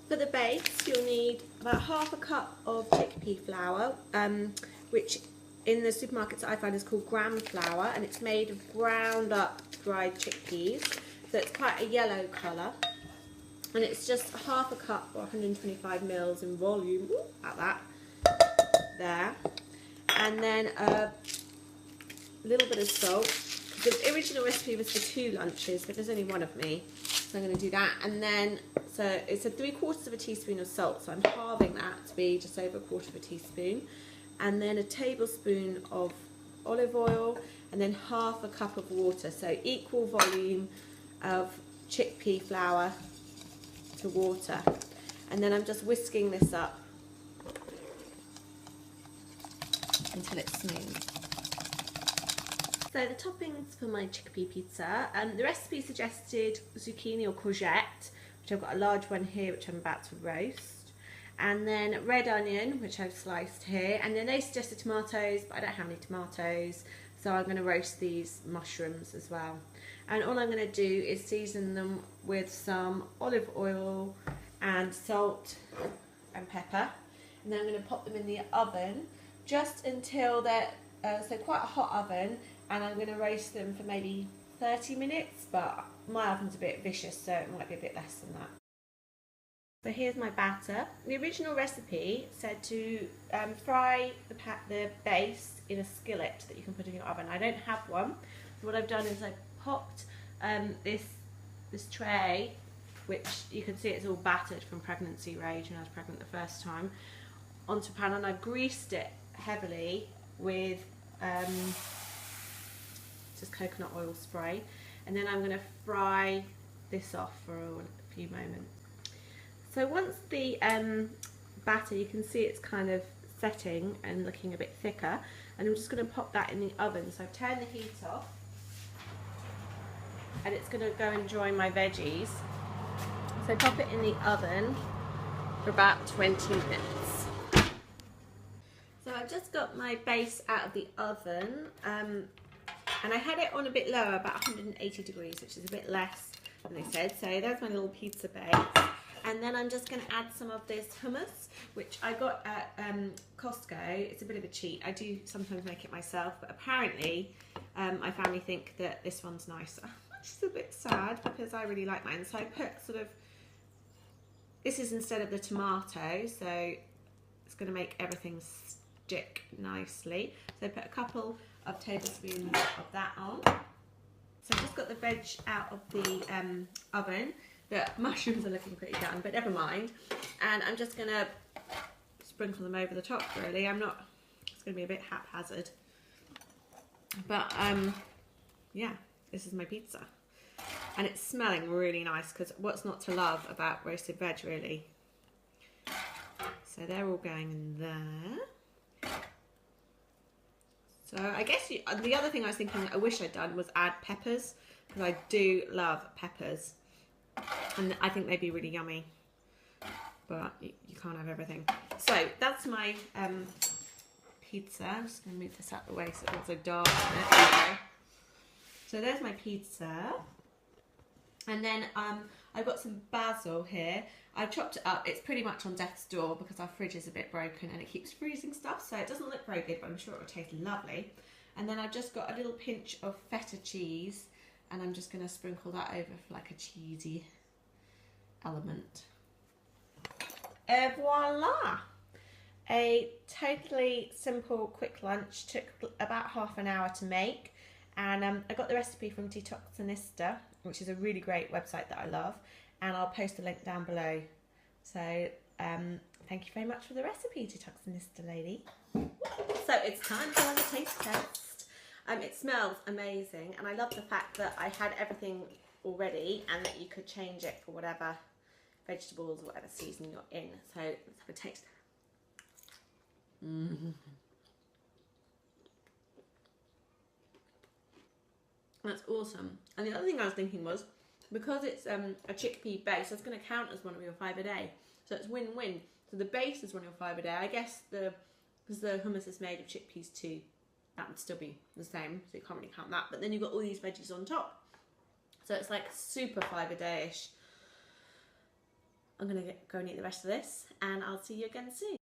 For the base, you'll need about half a cup of chickpea flour, which in the supermarkets I find is called gram flour, and it's made of ground up dried chickpeas, so it's quite a yellow colour. And it's just half a cup or 125 mils in volume, like that, there. And then a little bit of salt. The original recipe was for 2 lunches, but there's only one of me, so I'm going to do that. And then, so it's a 3/4 of a teaspoon of salt, so I'm halving that to be just over 1/4 teaspoon. And then a tablespoon of olive oil, and then half a cup of water, so equal volume of chickpea flour to water. And then I'm just whisking this up until it's smooth. So the toppings for my chickpea pizza, the recipe suggested zucchini or courgette, which I've got a large one here which I'm about to roast, and then red onion, which I've sliced here, and then they suggested tomatoes, but I don't have any tomatoes, so I'm going to roast these mushrooms as well. And all I'm going to do is season them with some olive oil and salt and pepper, and then I'm going to pop them in the oven just until they're, so quite a hot oven, and I'm going to roast them for maybe 30 minutes, but my oven's a bit vicious, so it might be a bit less than that. So here's my batter. The original recipe said to fry the base in a skillet that you can put in your oven. I don't have one. So what I've done is I've popped this tray, which you can see it's all battered from pregnancy rage when I was pregnant the first time, onto a pan, and I've greased it heavily with just coconut oil spray, and then I'm going to fry this off for a few moments. So once the batter, you can see it's kind of setting and looking a bit thicker, and I'm just going to pop that in the oven. So I've turned the heat off, and it's going to go and join my veggies. So pop it in the oven for about 20 minutes. So I've just got my base out of the oven, and I had it on a bit lower, about 180 degrees, which is a bit less than they said. So there's my little pizza base. And then I'm just going to add some of this hummus, which I got at Costco. It's a bit of a cheat. I do sometimes make it myself, but apparently my family think that this one's nicer, which is a bit sad because I really like mine. So I put sort of, this is instead of the tomato, so it's going to make everything stick nicely. So I put a couple of tablespoons of that on. So I've just got the veg out of the oven. The mushrooms are looking pretty done, but never mind. And I'm just going to sprinkle them over the top, really. It's going to be a bit haphazard. But, yeah, this is my pizza. And it's smelling really nice, because what's not to love about roasted veg, really? So they're all going in there. So I guess the other thing I was thinking I wish I'd done was add peppers, because I do love peppers. And I think they'd be really yummy, but you can't have everything. So that's my pizza. I'm just going to move this out of the way so it's not so dark. So there's my pizza. And then I've got some basil here. I've chopped it up. It's pretty much on death's door because our fridge is a bit broken and it keeps freezing stuff, so it doesn't look very good, but I'm sure it will taste lovely. And then I've just got a little pinch of feta cheese, and I'm just going to sprinkle that over for like a cheesy element. Et voila! A totally simple, quick lunch. Took about half an hour to make, and I got the recipe from Detoxinista, which is a really great website that I love, and I'll post a link down below. So thank you very much for the recipe, Detoxinista lady. So it's time for the taste test. It smells amazing, and I love the fact that I had everything already and that you could change it for whatever vegetables or whatever seasoning you're in. So let's have a taste. That's awesome. And the other thing I was thinking was, because it's a chickpea base, that's going to count as one of your 5 a day. So it's win-win. So the base is one of your 5 a day. I guess because the hummus is made of chickpeas too, that would still be the same, so you can't really count that. But then you've got all these veggies on top. So it's like super 5 a day-ish. I'm going to go and eat the rest of this, and I'll see you again soon.